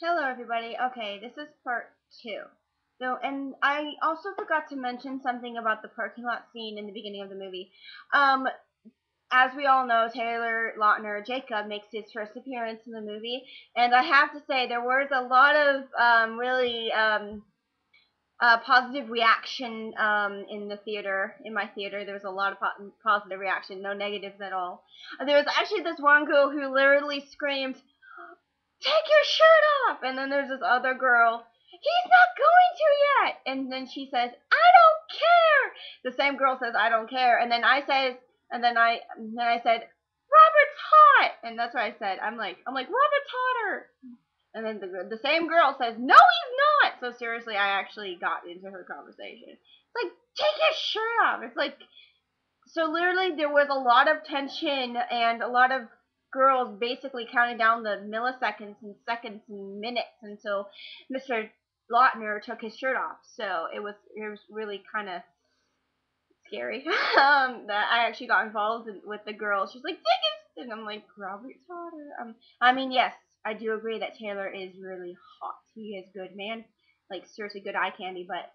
Hello, everybody. Okay, this is part two. So, and I also forgot to mention something about the parking lot scene in the beginning of the movie. Um, as we all know, Taylor Lautner Jacob makes his first appearance in the movie, and I have to say there was a lot of really positive reaction in the theater. In my theater, there was a lot of positive reaction, no negatives at all. There was actually this one girl who literally screamed, "Take your shirt off!" And then there's this other girl, "He's not going to yet!" And then she says, "I don't care!" The same girl says, "I don't care." And then I said, "Robert's hot!" And that's what I said. Robert's hotter! And then the same girl says, "No, he's not!" So seriously, I actually got into her conversation. It's like, take your shirt off. It's like, so literally there was a lot of tension and a lot of girls basically counting down the milliseconds and seconds and minutes until Mr. Lautner took his shirt off. So it was really kind of scary that I actually got involved with the girl. She's like, "Take it," and I'm like, "Robert Potter." I mean, yes, I do agree that Taylor is really hot. He is good, man. Like seriously, good eye candy. But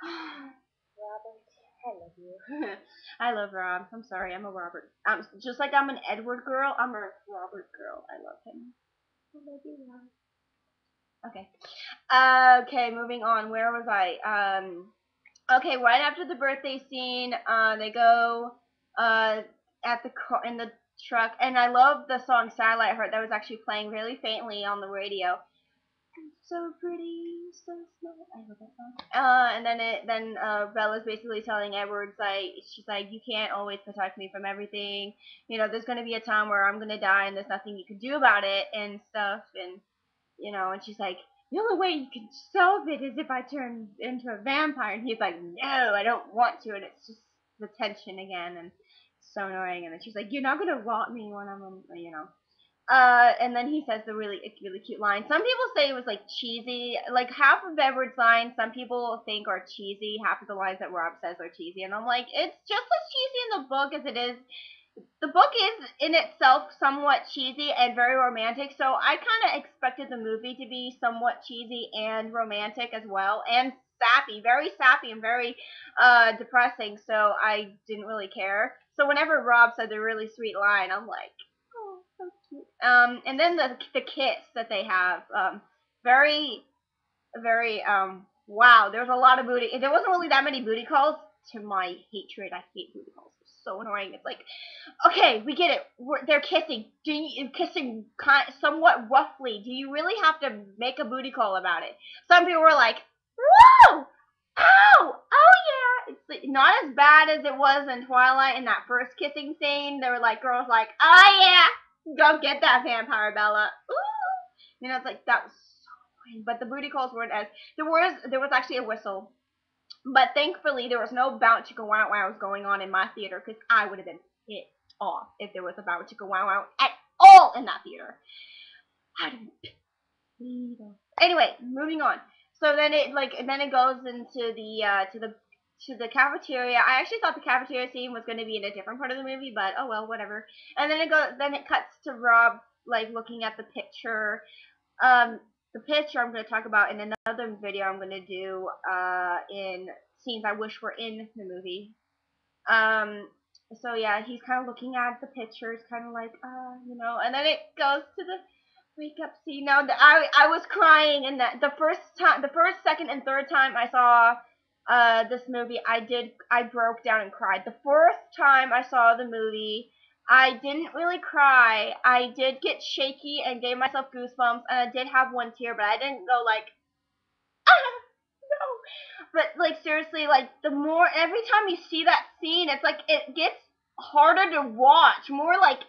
Robert, I love you. I love Rob. I'm sorry, I'm a Robert. Just like I'm an Edward girl, I'm a Robert girl. I love him. I love you, Rob. Okay. Okay, moving on. Where was I? Okay, right after the birthday scene, they go at the car in the truck, and I love the song "Satellite Heart" that was actually playing really faintly on the radio. So pretty, so smart. I love that song. And then Bella's basically telling Edwards, like, she's like, "You can't always protect me from everything. You know, there's gonna be a time where I'm gonna die, and there's nothing you can do about it and stuff." And and she's like, "The only way you can solve it is if I turn into a vampire." And he's like, "No, I don't want to." And it's just the tension again, and it's so annoying. And then she's like, "You're not gonna want me when I'm. And then he says the really cute line. Some people say it was like cheesy. Like half of Edward's lines, some people think are cheesy. Half of the lines that Rob says are cheesy, and I'm like, it's just as cheesy in the book as it is. The book is in itself somewhat cheesy and very romantic, so I kind of expected the movie to be somewhat cheesy and romantic as well, and sappy and very depressing. So I didn't really care. So whenever Rob said the really sweet line, I'm like, oh, so cute. And then the kiss that they have, very very wow. There's a lot of booty. There wasn't really that many booty calls. To my hatred, I hate booty calls. It's so annoying. It's like, okay, we get it. They're kissing. Kissing somewhat roughly? Do you really have to make a booty call about it? Some people were like, "Whoa, ow, oh yeah." It's like, not as bad as it was in Twilight in that first kissing scene. There were like girls like, "Oh yeah, go get that vampire, Bella." Ooh. It's like that was so annoying. But the booty calls weren't as there was actually a whistle. But thankfully, there was no bout chicka wow wow going on in my theater because I would have been pissed off if there was a bout chicka wow wow at all in that theater. I'd have been pissed off. Anyway, moving on. So then it goes into the cafeteria. I actually thought the cafeteria scene was going to be in a different part of the movie, but oh well, whatever. And then it cuts to Rob like looking at the picture. The picture I'm going to talk about in another video I'm going to do in scenes I wish were in the movie. So yeah, he's kind of looking at the pictures, kind of like, and then it goes to the wake up scene. Now, I was crying, and the first, second, and third time I saw this movie, I broke down and cried. The first time I saw the movie, I didn't really cry. I did get shaky and gave myself goosebumps, and I did have one tear, but I didn't go like, ah, no. But like seriously, like every time you see that scene, it's like it gets harder to watch. More like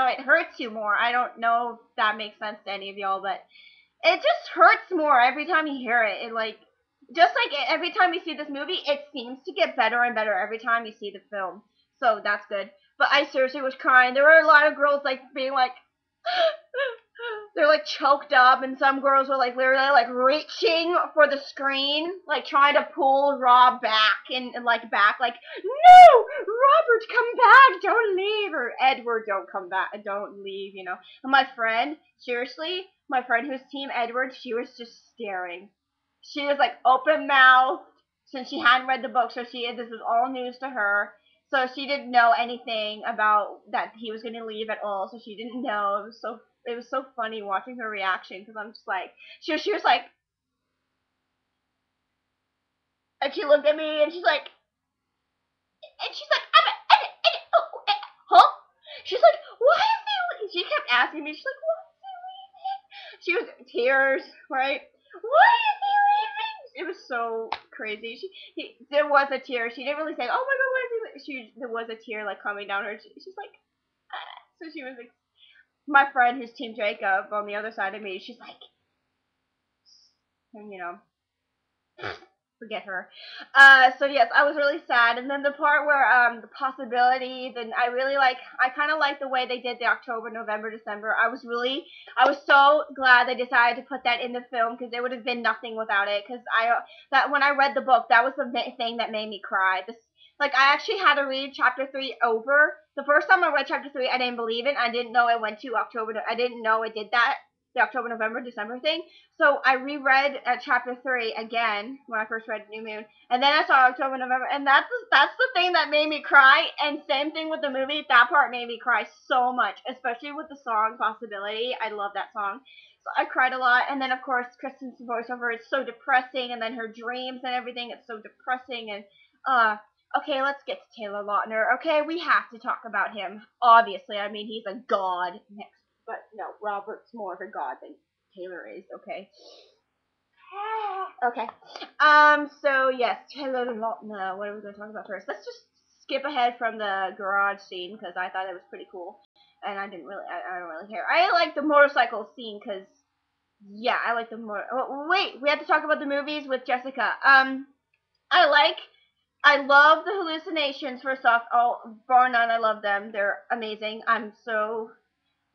it hurts you more. I don't know if that makes sense to any of y'all, but it just hurts more every time you hear it. It like just like every time you see this movie, it seems to get better and better every time you see the film. So that's good. But I seriously was crying. There were a lot of girls like being like, they're like choked up, and some girls were like literally like reaching for the screen, like trying to pull Rob back and like back, like no, Robert, come back, don't leave, or Edward, don't come back, don't leave, you know. And my friend, seriously, my friend who's Team Edward, she was just staring. She was like open mouthed since she hadn't read the book, so this was all news to her. So she didn't know anything about that he was going to leave at all. So she didn't know. It was so funny watching her reaction because I'm just like she was like, and she looked at me and she's like huh? She's like, why is he leaving? She kept asking me. She's like, why is he leaving? She was tears, right? Why is he leaving? It was so crazy. There was a tear. She didn't really say, oh my god, why is he leaving? There was a tear like coming down her. She's like, ah. So she was like, my friend who's Team Jacob on the other side of me. She's like, and you know, forget her. So yes, I was really sad. And then the part where the possibility, then I kind of like the way they did the October, November, December. I was so glad they decided to put that in the film because there would have been nothing without it. Because that when I read the book, that was the thing that made me cry. Like I actually had to read chapter 3 over. The first time I read chapter 3, I didn't believe it. I didn't know it went to October. I didn't know it did that. The October, November, December thing. So I reread chapter 3 again when I first read New Moon, and then I saw October, November, and that's the thing that made me cry. And same thing with the movie. That part made me cry so much, especially with the song Possibility. I love that song. So I cried a lot. And then of course Kristen's voiceover is so depressing, and then her dreams and everything. It's so depressing. And okay, let's get to Taylor Lautner. Okay, we have to talk about him. Obviously, I mean he's a god next. But no, Robert's more of a god than Taylor is, okay? Okay. So yes, Taylor Lautner, what are we going to talk about first? Let's just skip ahead from the garage scene, because I thought it was pretty cool. And I don't really care. I like the motorcycle scene, because, yeah, I like the oh, wait, we have to talk about the movies with Jessica. I love the hallucinations, first off. Oh, bar none, I love them. They're amazing. I'm so...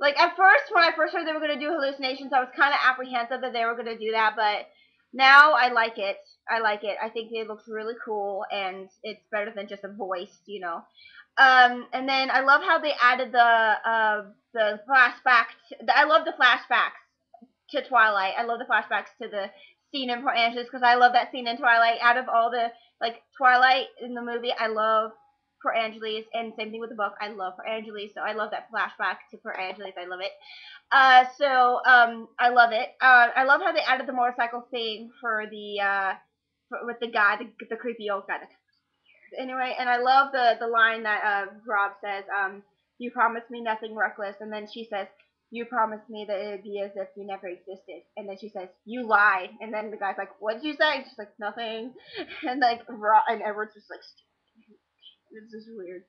Like, at first, when I first heard they were going to do hallucinations, I was kind of apprehensive that they were going to do that, but now I like it. I like it. I think it looks really cool, and it's better than just a voice, you know. And then I love how they added the flashbacks. I love the flashbacks to Twilight. I love the flashbacks to the scene in Port Angeles, because I love that scene in Twilight. Out of all the, like, Twilight in the movie, I love Port Angeles, and same thing with the book. I love Port Angeles, so I love that flashback to Port Angeles. I love it. I love it. I love how they added the motorcycle thing for the with the guy, the creepy old guy. Anyway, and I love the line that Rob says, "You promised me nothing reckless," and then she says, "You promised me that it'd be as if you never existed," and then she says, "You lied," and then the guy's like, "What did you say?" And she's like, "Nothing," and like and Edward's just like. It's just weird.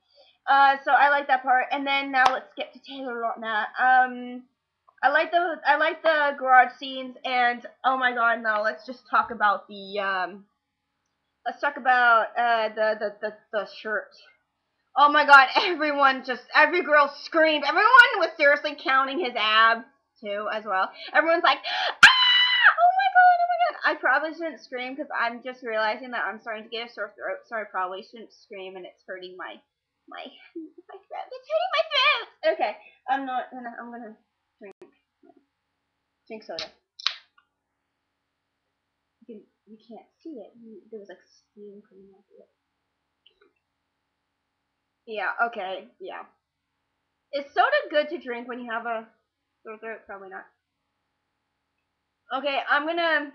So I like that part. And then now let's get to Taylor Lautner. I like the garage scenes, and oh my god, now let's just talk about the the shirt. Oh my god, every girl screamed. Everyone was seriously counting his abs too, as well. Everyone's like, ah! Oh my god, oh my god. I probably shouldn't scream because I'm just realizing that I'm starting to get a sore throat, so I probably shouldn't scream, and it's hurting my throat. It's hurting my throat. Okay, I'm gonna drink soda. You can't see it. There was like steam coming out of it. Yeah, okay, yeah. Is soda good to drink when you have a sore throat? Probably not. Okay, I'm gonna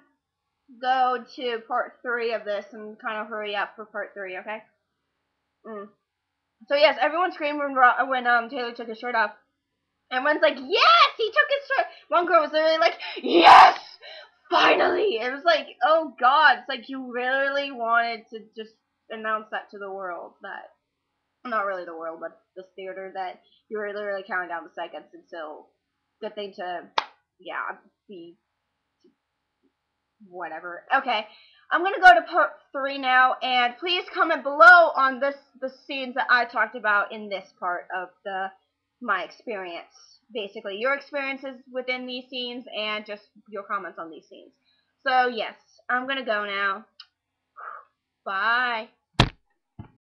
go to part 3 of this and kind of hurry up for part 3, okay? So yes, everyone screamed when Taylor took his shirt off. Everyone's like, yes, he took his shirt. One girl was literally like, yes, finally. It was like, oh god, it's like you really wanted to just announce that to the world, that, not really the world, but the theater, that you were literally counting down the seconds until the thing to, yeah, be whatever. Okay, I'm gonna go to part 3 now, and please comment below on the scenes that I talked about in this part of my experience basically your experiences within these scenes and just your comments on these scenes. So yes, I'm gonna go now. Bye.